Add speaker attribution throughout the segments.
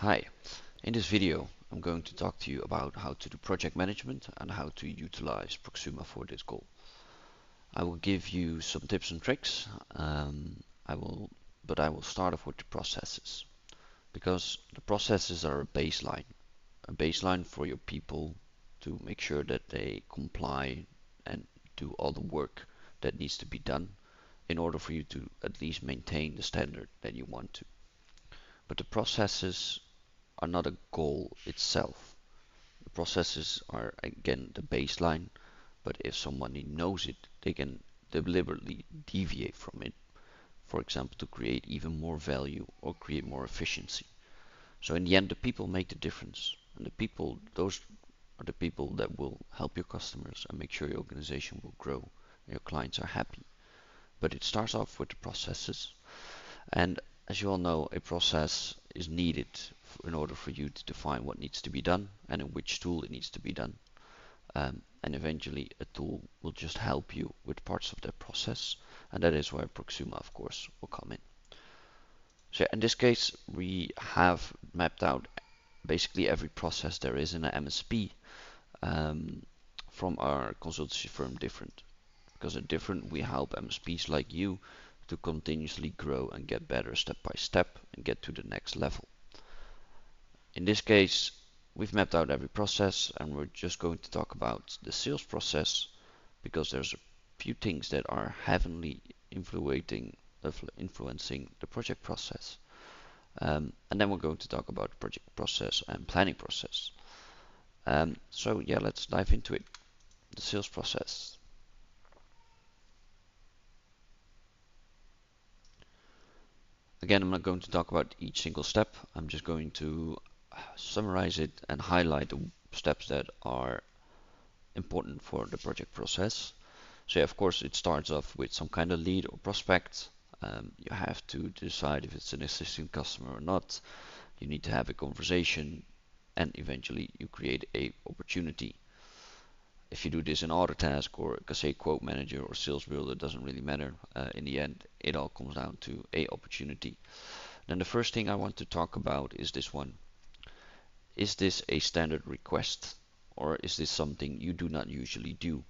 Speaker 1: Hi, in this video I'm going to talk to you about how to do project management and how to utilize Proxuma for this goal. I will give you some tips and tricks, but I will start off with the processes because the processes are a baseline for your people to make sure that they comply and do all the work that needs to be done in order for you to at least maintain the standard that you want to. But the processes are not a goal itself. The processes are again the baseline, but if somebody knows it, they can deliberately deviate from it, for example, to create even more value or create more efficiency. So in the end, the people make the difference, and those are the people that will help your customers and make sure your organization will grow and your clients are happy. But it starts off with the processes, and as you all know, a process is needed in order for you to define what needs to be done and in which tool it needs to be done. And eventually a tool will just help you with parts of that process, and that is where Proxuma, of course, will come in. So in this case, we have mapped out basically every process there is in an MSP from our consultancy firm Different. Because at Different, we help MSPs like you to continuously grow and get better step by step and get to the next level. In this case, we've mapped out every process and we're just going to talk about the sales process because there's a few things that are heavily influencing the project process. And then we're going to talk about project process and planning process. So yeah, let's dive into it. The sales process. Again, I'm not going to talk about each single step. I'm just going to summarize it and highlight the steps that are important for the project process. So yeah, of course, it starts off with some kind of lead or prospect. You have to decide if it's an existing customer or not. You need to have a conversation, and eventually you create a opportunity. If you do this in Autotask or say Quote Manager or Sales Builder, it doesn't really matter. In the end, it all comes down to a opportunity. Then the first thing I want to talk about is this one. Is this a standard request, or is this something you do not usually do?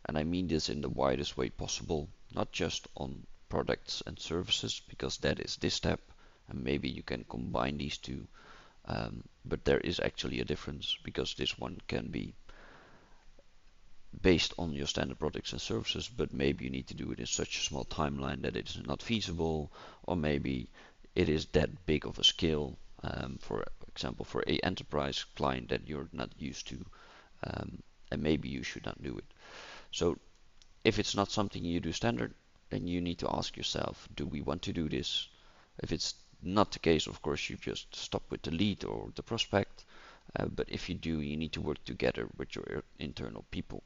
Speaker 1: And I mean this in the widest way possible, not just on products and services, because that is this step, and maybe you can combine these two. But there is actually a difference because this one can be based on your standard products and services, but maybe you need to do it in such a small timeline that it is not feasible, or maybe it is that big of a scale, for example, for a enterprise client that you're not used to, and maybe you should not do it. So if it's not something you do standard, then you need to ask yourself, do we want to do this? If it's not the case, of course, you just stop with the lead or the prospect. But if you do, you need to work together with your internal people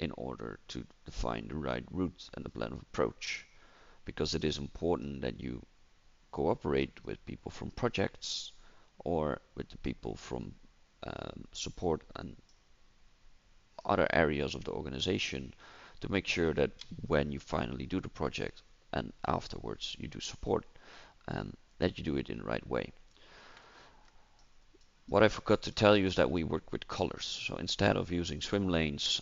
Speaker 1: in order to define the right route and the plan of approach. Because it is important that you cooperate with people from projects or with the people from support and other areas of the organization to make sure that when you finally do the project and afterwards you do support, that you do it in the right way. What I forgot to tell you is that we work with colors. So instead of using swim lanes,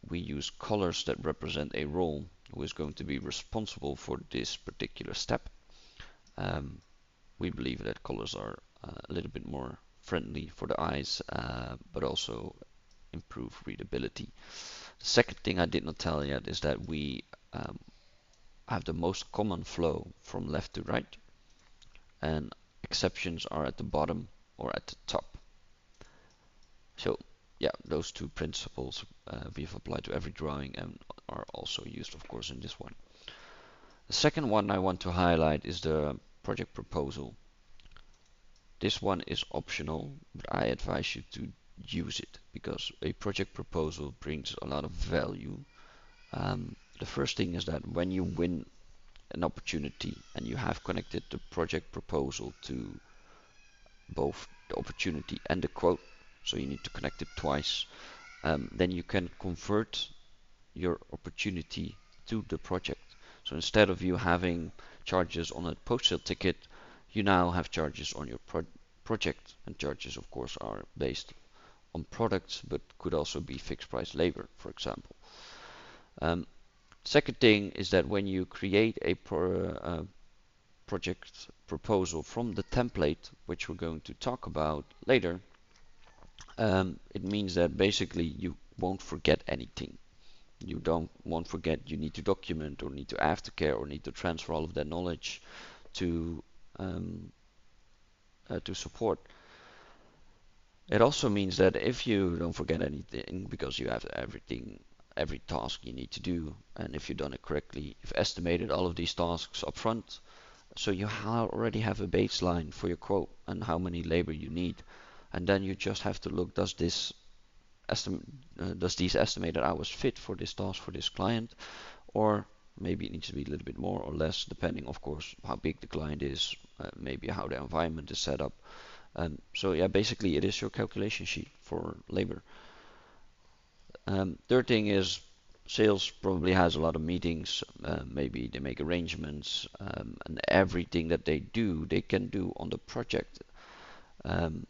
Speaker 1: we use colors that represent a role who is going to be responsible for this particular step. We believe that colors are a little bit more friendly for the eyes, but also improve readability. The second thing I did not tell yet is that we have the most common flow from left to right, and exceptions are at the bottom or at the top. So yeah, those two principles we've applied to every drawing and are also used, of course, in this one. The second one I want to highlight is the project proposal. This one is optional, but I advise you to use it because a project proposal brings a lot of value. The first thing is that when you win an opportunity and you have connected the project proposal to both the opportunity and the quote, so you need to connect it twice, then you can convert your opportunity to the project. So instead of you having charges on a post-sale ticket, you now have charges on your project, and charges of course are based on products but could also be fixed price labor, for example. Um, Second thing is that when you create a project proposal from the template, which we're going to talk about later, it means that basically you won't forget anything. You won't forget you need to document or need to aftercare or need to transfer all of that knowledge to support. It also means that if you don't forget anything because you have every task you need to do, and if you've done it correctly, you've estimated all of these tasks up front, so you already have a baseline for your quote and how many labor you need, and then you just have to look, does these estimated hours fit for this task for this client, or maybe it needs to be a little bit more or less, depending, of course, how big the client is, maybe how the environment is set up. So yeah, basically it is your calculation sheet for labor. Third thing is sales probably has a lot of meetings. Maybe they make arrangements, and everything that they do, they can do on the project. Um,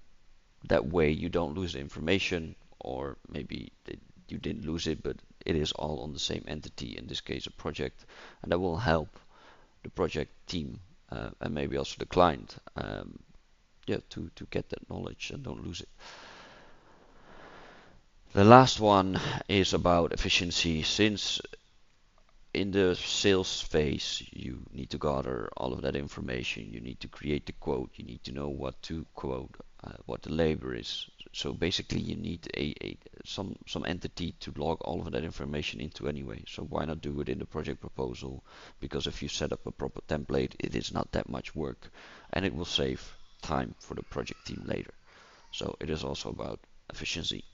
Speaker 1: that way you don't lose the information, or maybe you didn't lose it, but it is all on the same entity, in this case a project, and that will help the project team and maybe also the client, yeah, to get that knowledge and don't lose it. The last one is about efficiency. Since in the sales phase you need to gather all of that information, you need to create the quote, you need to know what to quote, what the labor is. So basically you need some entity to log all of that information into anyway. So why not do it in the project proposal? Because if you set up a proper template, it is not that much work, and it will save time for the project team later. So it is also about efficiency.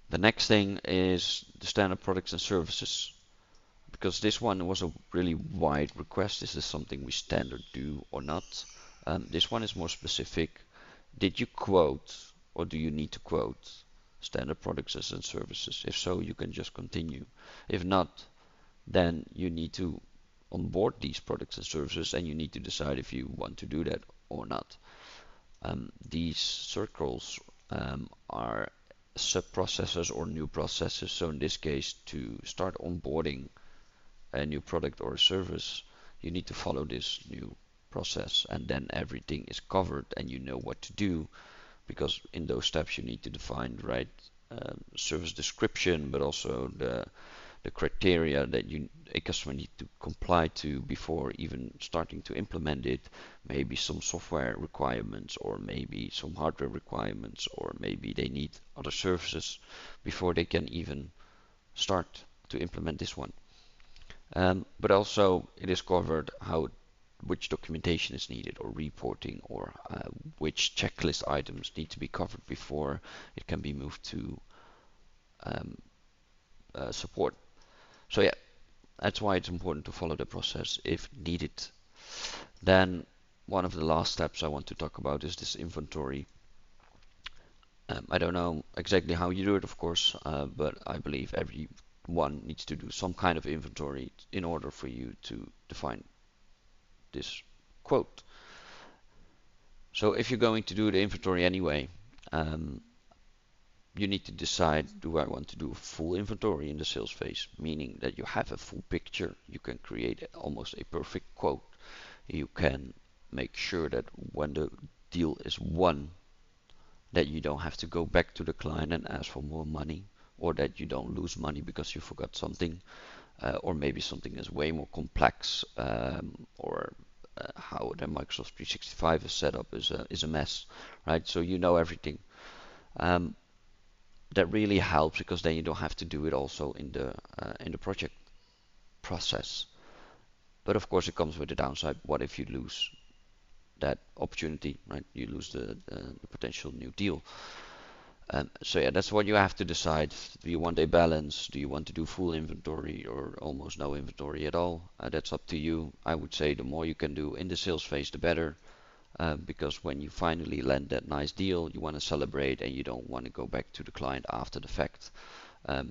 Speaker 1: The next thing is the standard products and services, because this one was a really wide request. Is this something we standard do or not? This one is more specific. Did you quote, or do you need to quote standard products and services? If so, you can just continue. If not, then you need to onboard these products and services, and you need to decide if you want to do that or not. These circles are sub-processes or new processes. So in this case, to start onboarding a new product or a service, you need to follow this new process, and then everything is covered and you know what to do, because in those steps you need to define the right service description, but also the criteria that a customer needs to comply to before even starting to implement it, maybe some software requirements, or maybe some hardware requirements, or maybe they need other services before they can even start to implement this one. But also it is covered which documentation is needed, or reporting, or which checklist items need to be covered before it can be moved to support. So yeah, that's why it's important to follow the process if needed. Then one of the last steps I want to talk about is this inventory. I don't know exactly how you do it, of course, but I believe everyone needs to do some kind of inventory in order for you to define this quote. So if you're going to do the inventory anyway, you need to decide, do I want to do a full inventory in the sales phase, meaning that you have a full picture, you can create almost a perfect quote, you can make sure that when the deal is won, that you don't have to go back to the client and ask for more money, or that you don't lose money because you forgot something, or maybe something is way more complex, or how the Microsoft 365 is set up is a mess, right? So you know everything. Um, that really helps, because then you don't have to do it also in the project process. But of course, it comes with the downside. What if you lose that opportunity, right? You lose the potential new deal. So yeah, that's what you have to decide. Do you want a balance? Do you want to do full inventory or almost no inventory at all? That's up to you. I would say the more you can do in the sales phase, the better. Because when you finally land that nice deal, you want to celebrate, and you don't want to go back to the client after the fact,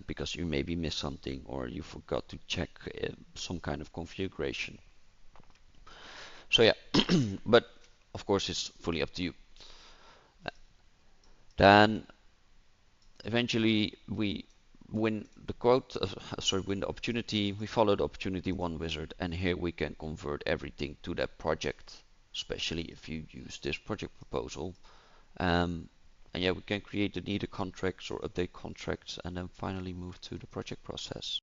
Speaker 1: because you maybe missed something, or you forgot to check some kind of configuration. So yeah, but of course it's fully up to you. Then eventually we win the quote, win the opportunity. We follow the opportunity one wizard, and here we can convert everything to that project, especially if you use this project proposal. And yeah, we can create the needed contracts or update contracts, and then finally move to the project process.